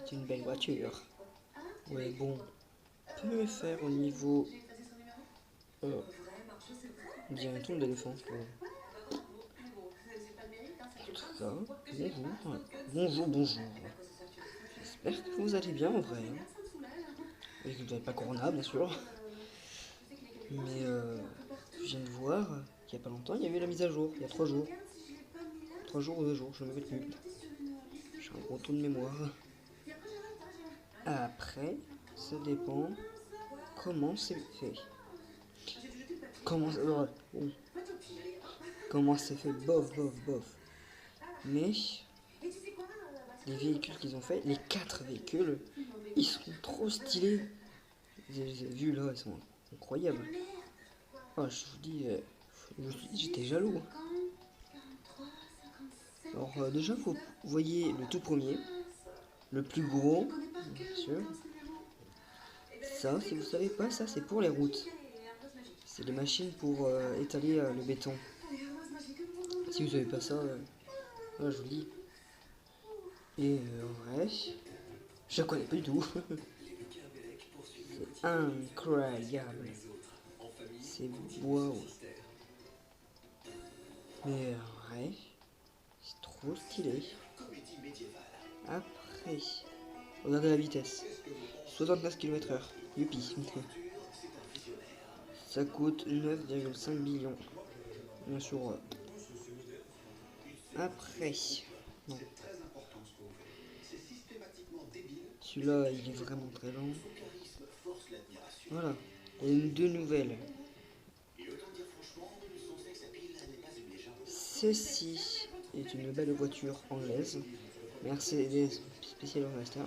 C'est une belle voiture. Ouais, bon. On peut faire au niveau... on dirait un ton d'éléphant. Bon. Ça, bonjour. Bonjour, bonjour. J'espère que vous allez bien en vrai. Et que vous n'avez pas Corona, bien sûr. Mais je viens de voir qu'il n'y a pas longtemps, il y avait la mise à jour, il y a 3 jours. 3 jours ou 2 jours, je ne me rappelle plus. J'ai un gros trou de mémoire. Après, ça dépend comment c'est fait. Comment, bon. Comment c'est fait, bof, bof, bof. Mais les véhicules qu'ils ont fait, les 4 véhicules, ils sont trop stylés. Je les ai vus là, ils sont incroyables. Oh, je vous dis, j'étais jaloux. Alors déjà, vous voyez le tout premier, le plus gros, bien sûr. Ça, si vous savez pas, ça c'est pour les routes. C'est les machines pour étaler le béton. Si vous savez pas ça, je vous le dis. Et en vrai, je la connais pas du tout. C'est incroyable. C'est waouh. Mais en vrai, c'est trop stylé. Après, regardez la vitesse. 69 km/h. Youpi. Ça coûte 9,5 millions. Bien sûr. Après, non. Celui-là, il est vraiment très lent. Voilà. Il y a deux nouvelles. Ceci est une belle voiture anglaise. Mercedes spéciale Master.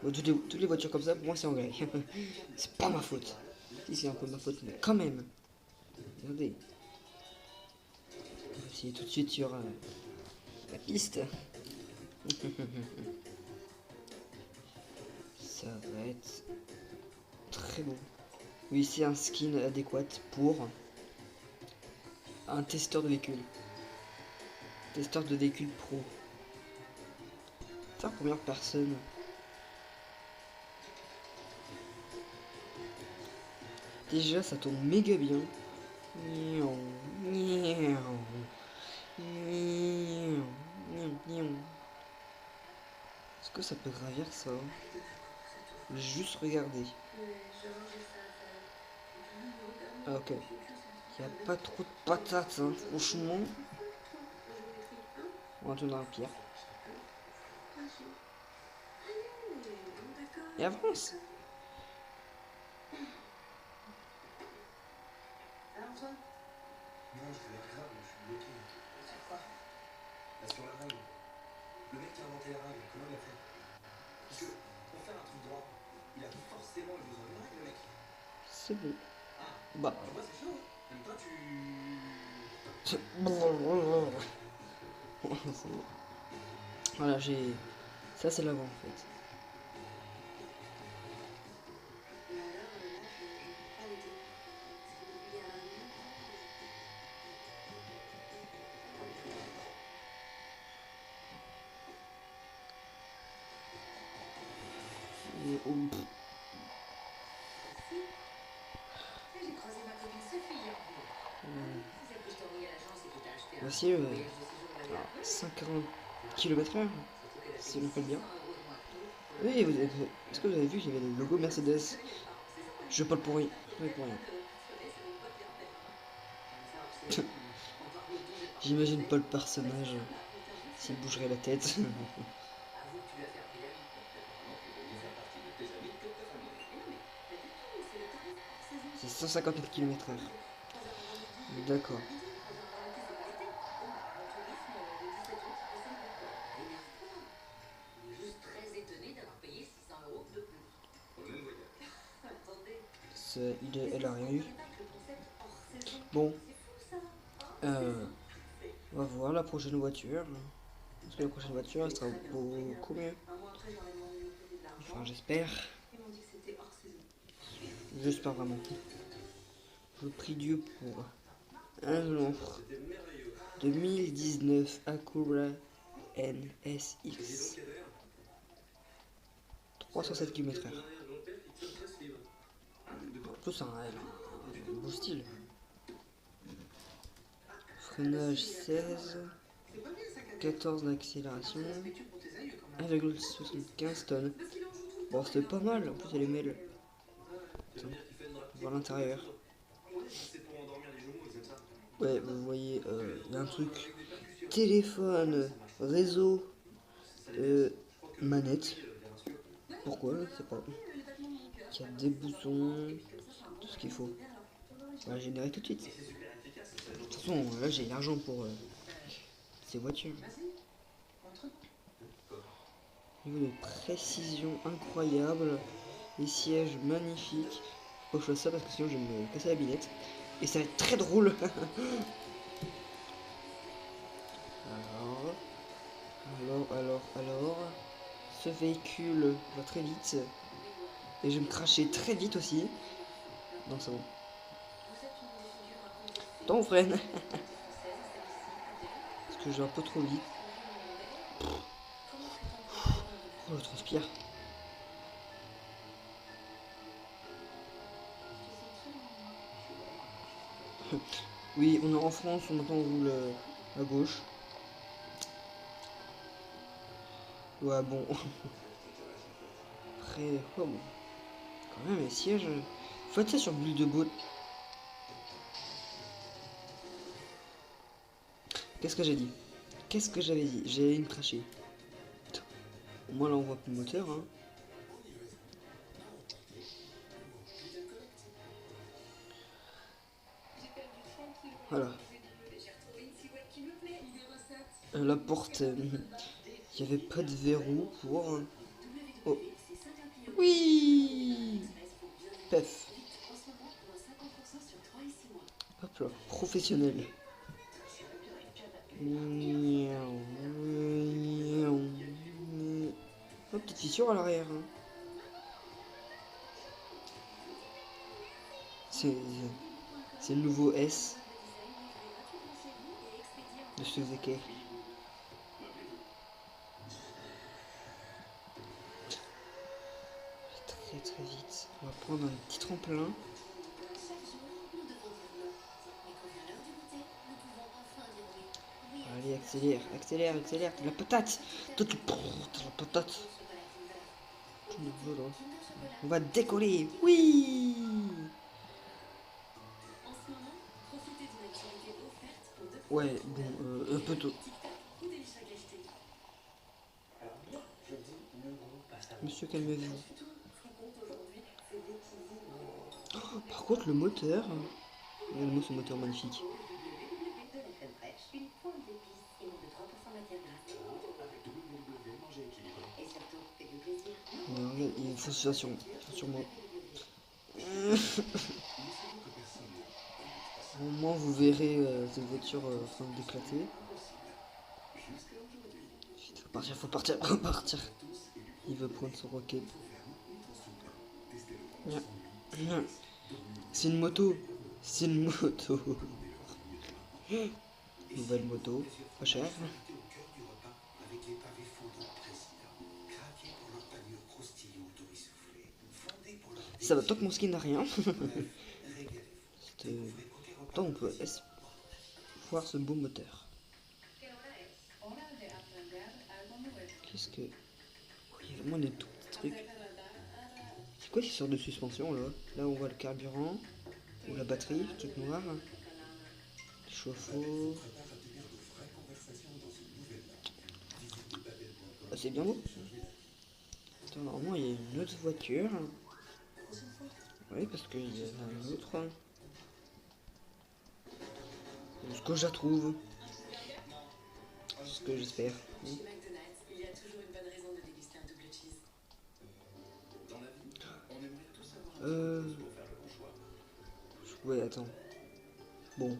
Bon, toutes les voitures comme ça, pour moi, c'est anglais. C'est pas ma faute. Si, c'est un peu ma faute, mais quand même. Regardez. On va essayer tout de suite sur la piste. Ça va être très bon. Oui, c'est un skin adéquat pour un testeur de véhicule. Testeur de véhicule pro. Faire combien de personnes? Déjà, ça tourne méga bien. Est-ce que ça peut gravir ça? Juste regarder. Ah ok. Il n'y a pas trop de patates, hein, franchement. On va tourner un pire. Et avance. Non, je fais grave, je suis bloqué. C'est quoi? Là sur la règle. Le mec qui a inventé la règle, comment il a fait? Parce que pour faire un truc droit, il a forcément eu besoin d'une règle, le mec. C'est bon. Ah, bah. Moi c'est chaud. Même toi tu. Voilà, j'ai. Ça c'est l'avant en fait. Et oh, voici 50 km/h, si je me rappelle bien. Oui, est-ce que vous avez vu qu'il y avait le logo Mercedes? Je parle pour rien. Pour rien. J'imagine pas le personnage s'il bougerait la tête. C'est 159 km/h. D'accord. Elle a rien eu. Bon. On va voir la prochaine voiture. Parce que la prochaine voiture, elle sera beaucoup mieux. Enfin, j'espère. J'espère vraiment. Je prie Dieu pour un jour. 2019 Acura NSX. 307 km/h. En plus, elle a un beau style. Freinage 16. 14 d'accélération. 1,75 tonnes. Bon, c'était pas mal. En plus, elle est mêle. Attends, voir l'intérieur. Ouais, vous voyez, il y a un truc. Téléphone, réseau, manette. Pourquoi? Je sais pas. Il y a des boutons, tout ce qu'il faut. On va générer tout de suite. De toute façon, là j'ai l'argent pour ces voitures. Niveau de précision incroyable. Les sièges magnifiques. Faut que je fasse ça parce que sinon je vais me casser la binette. Et ça va être très drôle. Alors. Ce véhicule va très vite. Et je vais me cracher très vite aussi. Non, c'est bon. Attends, on freine. Parce que je vais un peu trop vite. Oh, je transpire. Oui, on est en France, maintenant on roule à gauche. Ouais, bon. Après, oh, bon. Quand même, les sièges. Faut être ça sur l'huile de boat. Qu'est-ce que j'ai dit? Qu'est-ce que j'avais dit? J'ai une crachée. Au moins là on voit plus le moteur, hein. Voilà. La porte, il n'y avait pas de verrou pour. Oh. Oui. Pef. Hop là, professionnel. Oh, petite fissure à l'arrière. Hein. C'est le nouveau S de Suzuki. Très vite. On va prendre un petit tremplin. Allez, accélère. T'as la patate. T'as la patate. On va décoller. Oui. Ouais, bon, un peu tôt. Monsieur, calmez-vous. Oh, par contre, le moteur. Regardez-moi ce moteur magnifique. Regarde, il faut se faire sur moi. Au moment vous verrez cette voiture en train d'éclater. Faut partir. Il veut prendre son rocket. C'est une moto. Nouvelle moto, pas cher. Ça va tant que mon skin n'a rien. Tant on peut voir ce beau moteur. Qu'est-ce que... Il y a vraiment des tout petits trucs. C'est quoi ces sortes de suspension là? Là on voit le carburant. Ou la batterie, truc noir. Le chauffe-eau. Ah, c'est bien beau. Attends, normalement il y a une autre voiture. Oui, parce qu'il y en a une autre. Ce que je la trouve. Ce que j'espère. Ouais, attends. Bon.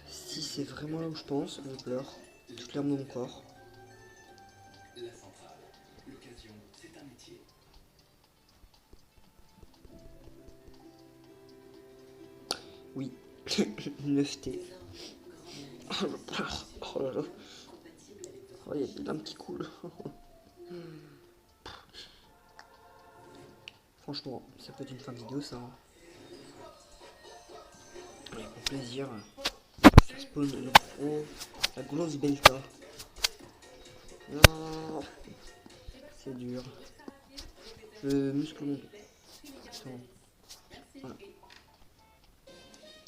Si c'est vraiment là où je pense, je pleure. Je pleure dans mon corps. Oui. 9T. Oh, je pleure. Oh là là. Oh, il y a des lames qui coulent. Franchement, ça peut être une fin de vidéo, ça. Hein. Allez, pour plaisir. Faire spawn le gros, la grosse belta. Non, c'est dur. Le muscle long. Voilà.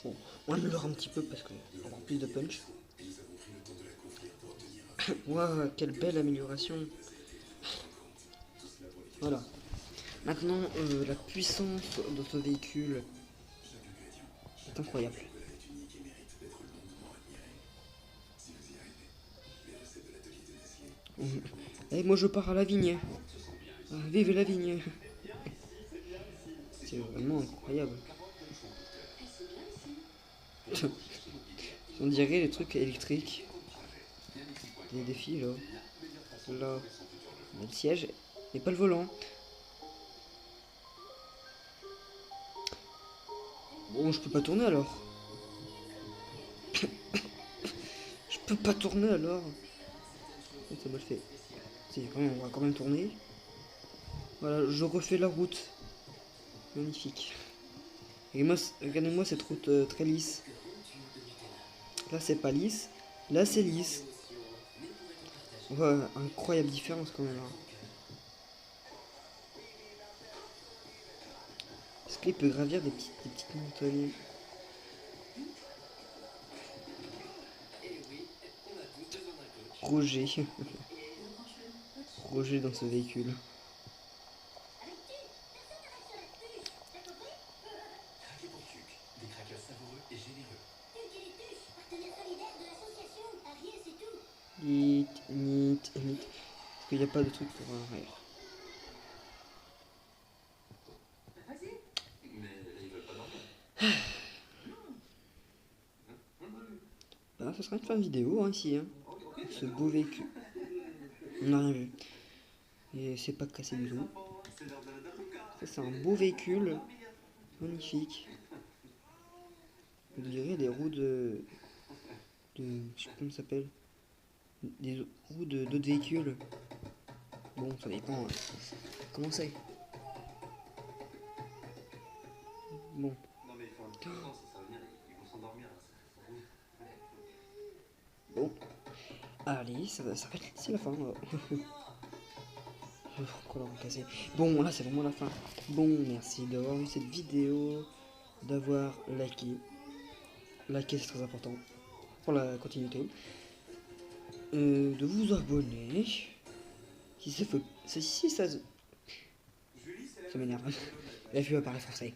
Bon, on améliore un petit peu parce que encore plus de punch. Waouh, quelle belle amélioration. Voilà. Maintenant, la puissance de ce véhicule est incroyable. Et moi je pars à la vigne. Ah, vive la vigne. C'est vraiment incroyable. On dirait les trucs électriques. Des défis là. Là, on a le siège et pas le volant. Bon, je peux pas tourner alors. Je peux pas tourner alors. Ça m'a le fait. Si, quand même, on va quand même tourner. Voilà, je refais la route. Magnifique. Regardez-moi cette route très lisse. Là, c'est pas lisse. Là, c'est lisse. Ouais, incroyable différence quand même. Hein. Est-ce qu'il peut gravir des petites montagnes? Roger. Roger dans ce véhicule. Nit. Parce qu'il n'y a pas de truc pour rire. Bah, ce sera une fin de vidéo hein, ici. Hein. Ce beau véhicule. On n'a rien vu. Et c'est pas cassé du tout. Ça, c'est un beau véhicule. Magnifique. On dirait des roues de. Je sais pas comment ça s'appelle. Des roues d'autres véhicules. Bon, ça dépend. Comment c'est? Bon. Bon. Allez, c'est la fin. Pourquoi l'avoir cassé? Bon, là, c'est vraiment la fin. Bon, merci d'avoir vu cette vidéo, d'avoir liké. Liker, c'est très important pour la continuité. De vous abonner. Si ça fait. Si ça. Ça m'énerve. La vue apparaît français.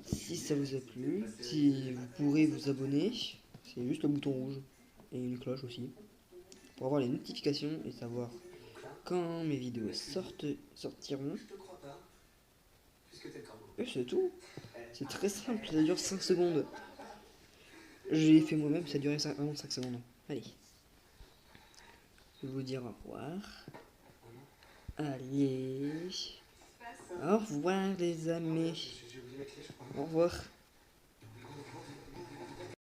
Si ça vous a plu, si vous pourrez vous abonner, c'est juste le bouton rouge et une cloche aussi pour avoir les notifications et savoir quand mes vidéos sortiront. Et c'est tout. C'est très simple, ça dure 5 secondes. J'ai fait moi-même, ça durait vraiment 5 secondes. Allez. Je vais vous dire au revoir. Allez. Au revoir les amis. Au revoir.